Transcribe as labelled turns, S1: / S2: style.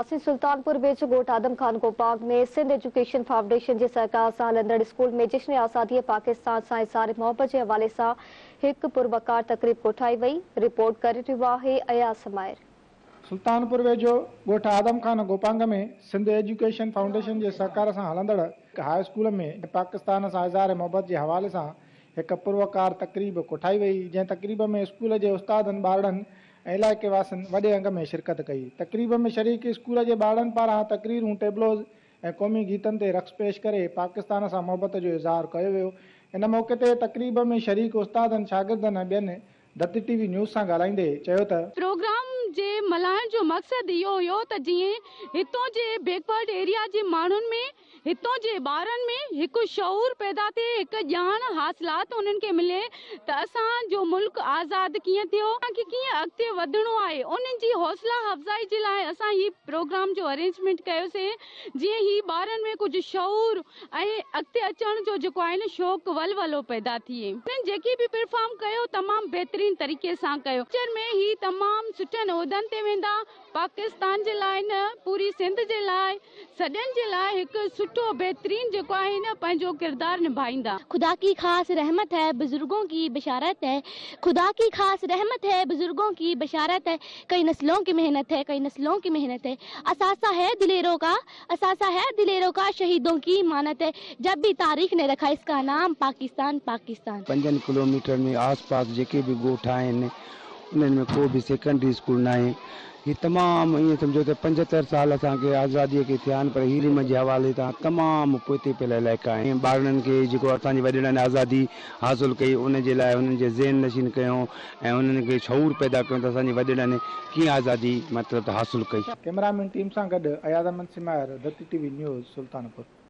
S1: सुल्तानपुर विच ॻोठ आदम खान को बाग में सिंध एजुकेशन फाउंडेशन के सहकार से हलंदड़ स्कूल में जश्न आज़ादी पाकिस्तान से इज़हार मोहब्बत के हवाले से एक पुरवकार तकरीब कोठाई वई। रिपोर्ट करे रहियो आहे अयाज समायर।
S2: सुल्तानपुर वेझो ॻोठ आदम खान गोपांग में सिंध एजुकेशन फाउंडेशन के सहकार से हलंदड़ हाई स्कूल में पाकिस्तान से इज़हार मोहब्बत के हवाले से एक पुरवकार तकरीब कोठाई वई। जै तकरीब में स्कूल के उस्तादन ॿारनि इलाके वासिन वडे अंग में शिरकत कई। तकरीब में शरीक स्कूल के ॿारनि पारां तकरीरूं टेबलोज़ और कौमी गीतन ते रक़्स पेश करे पाकिस्तान से मोहब्बत जो इज़हार किया वियो। इन मौके ते तकरीब में शरीक उस्तादन शागिर्दन ऐं ॿियनि दत्त टीवी न्यूज़ से ॻाल्हाईंदे चयो त
S3: प्रोग्राम जे मल्हाइण जो मकसद इहो हुयो त जीअं हितों जे बैकवर्ड एरिया जे माण्हुनि में हितों जे ॿारनि में एक शऊर पैदा थे, एक ॼाण हासिलात उन्हनि खे मिले त असांजो मुल्क आज़ाद कीअं थियो, कि कीअं अॻिते वधणो आहे। उन्हनि जी हौसला अफ़ज़ाई जे लाइ असां ही प्रोग्राम जो अरेंजमेंट कयोसीं। जीअं ही ॿारनि में कुछ शऊर ऐं अॻिते अचण जो जेको आहे न शौक़ वलवलो पैदा थिए। उन्हनि जेकी भी परफॉर्म कयो तमामु बहितरीन तरीक़े सां कयो। फ्यूचर में ही तमामु सुठनि उहिदनि ते वेंदा। पाकिस्तान जे लाइ न पूरी सिंध जे लाइ सॼनि जे लाइ हिकु सुठो बेहतरीन जेको आहे न पंहिंजो किरदार निभाईंदा।
S4: खुदा की खास रहमत है, बुजुर्गों की बशारत है। खुदा की खास रहमत है, बुजुर्गों की बशारत है। कई नस्लों की मेहनत है, कई नस्लों की मेहनत है। असासा है दिलेरों का, असासा है दिलेरों का, शहीदों की मानत है। जब भी तारीख ने रखा इसका नाम पाकिस्तान पाकिस्तान।
S5: 5 किलोमीटर में आस पास जेके भी ॻोठ आहिनि उन्हनि में को भी सेकेंडरी स्कूल ना है। ये तमाम ये समझो तो 75 साल असांखे आज़ादी के थिया पर हीरिम जे हवाले सां तमामु पोइते पियल इलाइक़ा आहिनि। ॿारनि खे जेको असांजे वॾेरनि आज़ादी हासिलु कई उन जे लाइ उन्हनि जे ज़हन नशीन कयूं ऐं उन्हनि खे शऊर पैदा कयूं त असांजे वॾेरनि कीअं आज़ादी मतिलबु हासिलु कई।
S2: कैमरामैन टीम सां गॾु अयाज अहमद समायर, दत्त टीवी न्यूज़, सुल्तानपुर।